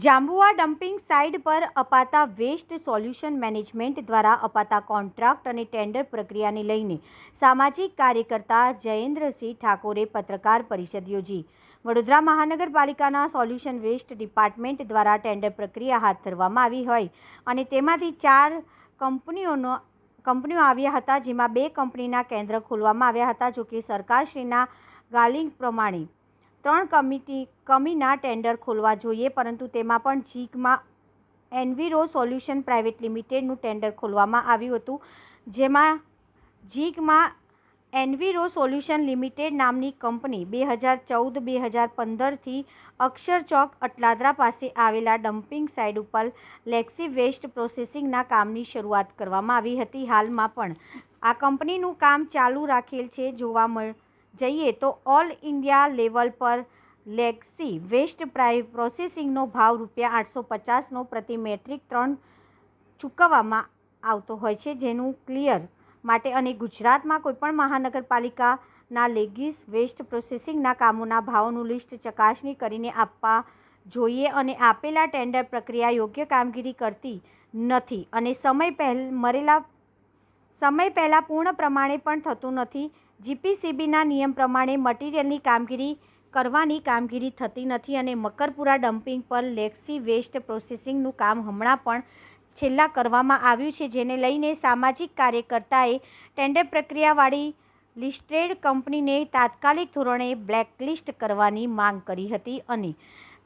Jhabua dumping site પર અપાતા waste solution management દ્વારા અપાતા કોન્ટ્રાક્ટ અને ટેન્ડર પ્રક્રિયાને લઈને સામાજિક કાર્યકર્તા જયેન્દ્રસિંહ ઠાકોરે પત્રકાર પરિષદ યોજી. વડોદરા મહાનગરપાલિકાના સોલ્યુશન વેસ્ટ ડિપાર્ટમેન્ટ દ્વારા ટેન્ડર પ્રક્રિયા હાથ ધરવામાં આવી હોય અને તેમાંથી 4 કંપનીઓ આવ્યા હતા, જેમાં 2 કંપનીના કેન્દ્ર ખોલવામાં આવ્યા હતા. જોકે સરકારશ્રીના ગાઈડલાઈન પ્રમાણે 3 કમીના ટેન્ડર ખોલવા જોઈએ, પરંતુ તેમાં પણ જીગમાં એન્વિરો સોલ્યુશન પ્રાઇવેટ લિમિટેડનું ટેન્ડર ખોલવામાં આવ્યું હતું, જેમાં જીગમાં એન્વિરો સોલ્યુશન લિમિટેડ નામની કંપની 2014-2015થી અક્ષર ચોક અટલાદરા પાસે આવેલા ડમ્પિંગ સાઇટ ઉપર લેક્સી વેસ્ટ પ્રોસેસિંગના કામની શરૂઆત કરવામાં આવી હતી. હાલમાં પણ આ કંપનીનું કામ ચાલુ રાખેલ છે. જોવા જઈએ તો ઓલ ઇન્ડિયા લેવલ પર લેક્સી વેસ્ટ પ્રોસેસિંગનો ભાવ ₹850નો પ્રતિ મેટ્રિક ટન ચૂકવવામાં આવતો હોય છે, જેનું ક્લિયર માટે અને ગુજરાતમાં કોઈપણ મહાનગરપાલિકાના લેગીસ વેસ્ટ પ્રોસેસિંગના કામોના ભાવોનું લિસ્ટ ચકાસણી કરીને આપવા જોઈએ અને આપેલા ટેન્ડર પ્રક્રિયા યોગ્ય કામગીરી કરતી નથી અને સમય પહેલાં પૂર્ણ પ્રમાણે પણ થતું નથી. જીપીસીબીના નિયમ પ્રમાણે મટીરિયલની કામગીરી કરવાની કામગીરી થતી નથી અને મકરપુરા ડમ્પિંગ પર લેક્સી વેસ્ટ પ્રોસેસિંગનું કામ હમણાં પણ છેલ્લા કરવામાં આવ્યું છે, જેને લઈને સામાજિક કાર્યકર્તાએ ટેન્ડર પ્રક્રિયાવાળી લિસ્ટેડ કંપનીને તાત્કાલિક ધોરણે બ્લેકલિસ્ટ કરવાની માંગ કરી હતી અને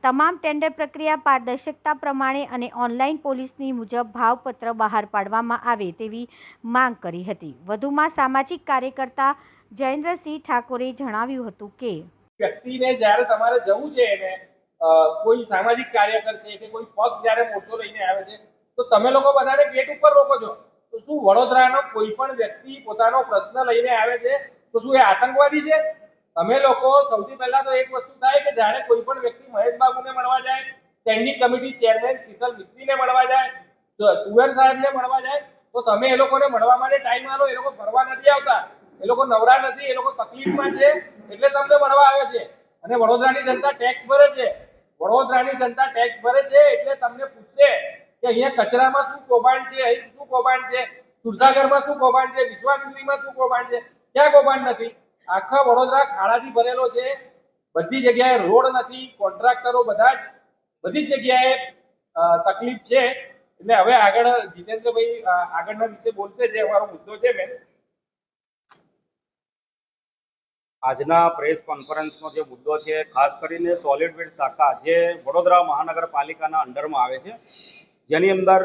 તમામ ટેન્ડર પ્રક્રિયા પારદર્શકતા પ્રમાણે અને ઓનલાઈન પોલિસી મુજબ ભાવપત્ર બહાર પાડવામાં આવે તેવી માંગ કરી હતી. વધુમાં સામાજિક કાર્યકર્તા જયેન્દ્રસિંહ ઠાકોરે જણાવ્યું હતું કે વ્યક્તિને જ્યારે તમારે જવું છે એને કોઈ સામાજિક કાર્યકર છે કે કોઈ પક્ષ જ્યારે મોરચો લઈને આવે છે તો તમે લોકો બધાને ગેટ ઉપર રોકો છો. તો શું વડોદરાનો કોઈ પણ વ્યક્તિ પોતાનો પ્રશ્ન લઈને આવે છે તો શું એ આતંકવાદી છે? તમે લોકો સૌથી પહેલા તો એક વસ્તુ થાય કે જ્યારે કોઈ પણ વ્યક્તિ મહેશ બાબુને મળવા જાય, સ્ટેન્ડિંગ કમિટી ચેરમેન શીતલ મિસ્ત્રીને મળવા જાય, કુંવર સાહેબને મળવા જાય, તો તમે એ લોકોને મળવા માટે ટાઈમ આલો. એ લોકો ફરવા નથી આવતા, એ લોકો નવરા નથી, એ લોકો તકલીફમાં છે એટલે તમને મળવા આવે છે. અને વડોદરાની જનતા ટેક્સ ભરે છે, એટલે તમને પૂછશે કે અહીંયા કચરામાં શું કૌભાંડ છે, અહીં શું કૌભાંડ છે, સુરસાગરમાં શું કૌભાંડ છે, વિશ્વામિત્રીમાં શું કૌભાંડ છે? ક્યાં કૌભાંડ નથી? આખા વડોદરા ખાડાથી ભરેલો છે. બધી જગ્યાએ રોડ નથી, કોન્ટ્રાક્ટરો બધી જ જગ્યાએ તકલીફ છે. એટલે હવે આગળ જીતેન્દ્રભાઈ આગળના વિશે બોલશે, જે અમારો મુદ્દો છે. મેં આજના પ્રેસ કોન્ફરન્સનો જે મુદ્દો છે, ખાસ કરીને સોલિડ વેસ્ટ શાખા જે વડોદરા મહાનગરપાલિકાના અંડરમાં આવે છે, જેની અંદર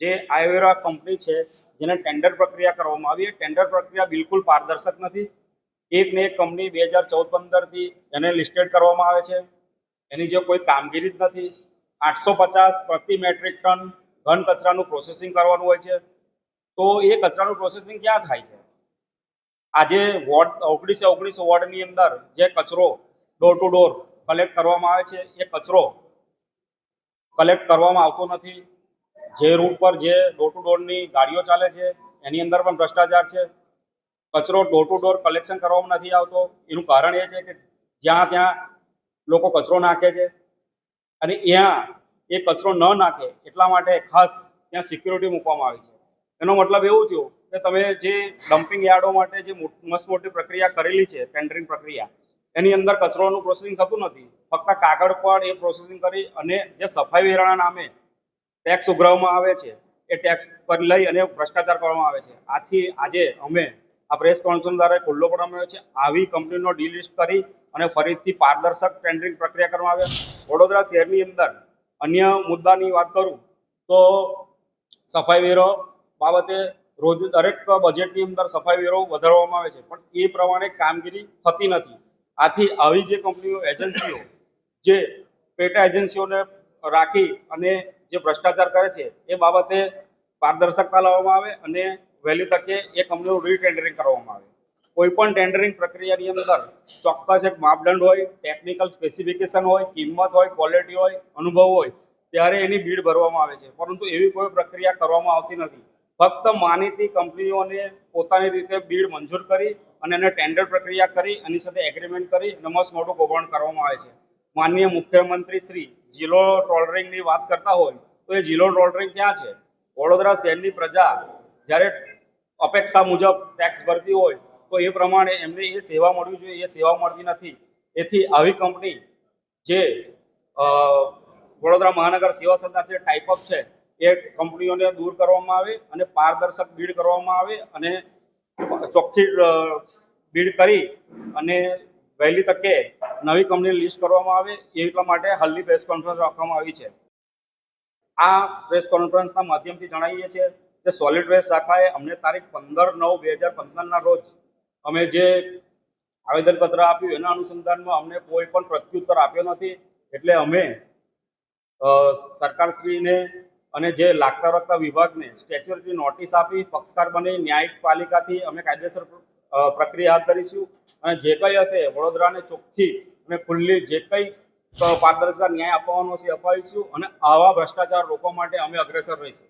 જે આયોરા કંપની છે, જેને ટેન્ડર પ્રક્રિયા કરવામાં આવી, ટેન્ડર પ્રક્રિયા બિલકુલ પારદર્શક નથી. એકને એક કંપની 2014-15થી એને લિસ્ટેડ કરવામાં આવે છે, એની જે કોઈ કામગીરી જ નથી. 850 પ્રતિ મેટ્રિક ટન ઘન કચરાનું પ્રોસેસિંગ કરવાનું હોય છે, તો એ કચરાનું પ્રોસેસિંગ ક્યાં થાય છે? આજે વોર્ડ 19 વોર્ડની અંદર જે કચરો ડોર ટુ ડોર કલેક્ટ કરવામાં આવે છે, એ કચરો કલેક્ટ કરવામાં આવતો નથી. જે રૂટ પર જે ડોર ટુ ડોરની ગાડીઓ ચાલે છે એની અંદર પણ ભ્રષ્ટાચાર છે. કચરો ડોર ટુ ડોર કલેક્શન કરવામાં નથી આવતો. એનું કારણ એ છે કે જ્યાં ત્યાં લોકો કચરો નાખે છે અને ત્યાં એ કચરો ન નાખે એટલા માટે ખાસ ત્યાં સિક્યુરિટી મૂકવામાં આવી છે. એનો મતલબ એવું થયો કે તમે જે ડમ્પિંગ યાર્ડો માટે જે મસ્ત મોટી પ્રક્રિયા કરેલી છે, ટેન્ડરિંગ પ્રક્રિયા, એની અંદર કચરોનું પ્રોસેસિંગ થતું નથી. ફક્ત કાગળ પર એ પ્રોસેસિંગ કરી અને જે સફાઈ વેરાના નામે ટેક્સ ઉઘરાવવામાં આવે છે, એ ટેક્સ પર લઈ અને ભ્રષ્ટાચાર કરવામાં આવે છે. આથી આજે અમે આ પ્રેસ કોન્ફરન્સ દ્વારા ખુલ્લો પાડવામાં આવ્યો છે. આવી કંપનીનો ડીલિસ્ટ કરી અને ફરીથી પારદર્શક ટેન્ડરિંગ પ્રક્રિયા કરવામાં આવે. વડોદરા શહેરની અંદર અન્ય મુદ્દાની વાત કરું તો સફાઈ વેરો બાબતે રોજ દરેક બજેટની અંદર સફાઈ વેરો વધારવામાં આવે છે, પણ એ પ્રમાણે કામગીરી થતી નથી. આથી આવી જે કંપનીઓ, એજન્સીઓ જે પેટા એજન્સીઓને રાખી અને જે ભ્રષ્ટાચાર કરે છે, એ બાબતે પારદર્શકતા લાવવામાં આવે અને વહેલી તકે એ કંપનીનું રીટેન્ડરિંગ કરવામાં આવે. કોઈ પણ ટેન્ડરિંગ પ્રક્રિયાની અંદર ચોક્કસ એક માપદંડ હોય, ટેકનિકલ સ્પેસિફિકેશન હોય, કિંમત હોય, ક્વોલિટી હોય, અનુભવ હોય, ત્યારે એની બીડ ભરવામાં આવે છે. પરંતુ એવી કોઈ પ્રક્રિયા કરવામાં આવતી નથી. ફક્ત માનીતી કંપનીઓને પોતાની રીતે બીડ મંજૂર કરી અને એને ટેન્ડર પ્રક્રિયા કરી એની સાથે એગ્રીમેન્ટ કરી અને મસ્ત મોટું કૌભાંડ કરવામાં આવે છે. માનનીય મુખ્યમંત્રી શ્રી ઝીરો ટોલરિંગની વાત કરતા હોય તો એ ઝીરો ટોલરિંગ ક્યાં છે? વડોદરા શહેરની પ્રજા જ્યારે અપેક્ષા મુજબ ટેક્સ ભરતી હોય તો એ પ્રમાણે એમને એ સેવા મળવી જોઈએ, એ સેવા મળતી નથી. એથી આવી કંપની જે વડોદરા મહાનગર સેવા સત્તા જે ટાઈપઅપ છે એ કંપનીઓને દૂર કરવામાં આવે અને પારદર્શક બીડ કરવામાં આવે અને ચોખ્ખી બીડ કરી અને વહેલી તકે નવી કંપની લિસ્ટ કરવામાં આવે એટલા માટે હાલની પ્રેસ કોન્ફરન્સ રાખવામાં આવી છે. આ પ્રેસ કોન્ફરન્સના માધ્યમથી જણાવીએ છીએ કે સોલિડ વેસ્ટ શાખાએ અમને તારીખ 15/9/2015 રોજ અમે જે આવેદનપત્ર આપ્યું એના અનુસંધાનમાં અમને કોઈ પણ પ્રત્યુત્તર આપ્યો નથી. એટલે અમે સરકારશ્રીને અને જે લાગતા વળગતા વિભાગને સ્ટેચ્યુટરી નોટિસ આપી પક્ષકાર બની ન્યાયિક પાલિકાથી અમે કાયદેસર પ્રક્રિયા હાથ ધરીશું અને જે કંઈ હશે વડોદરાને ચોખ્ખી અને ખુલ્લી જે કંઈ પારદર્શક ન્યાય અપાવવાનો છે અપાવીશું અને આવા ભ્રષ્ટાચાર રોકવા માટે અમે અગ્રેસર રહીશું.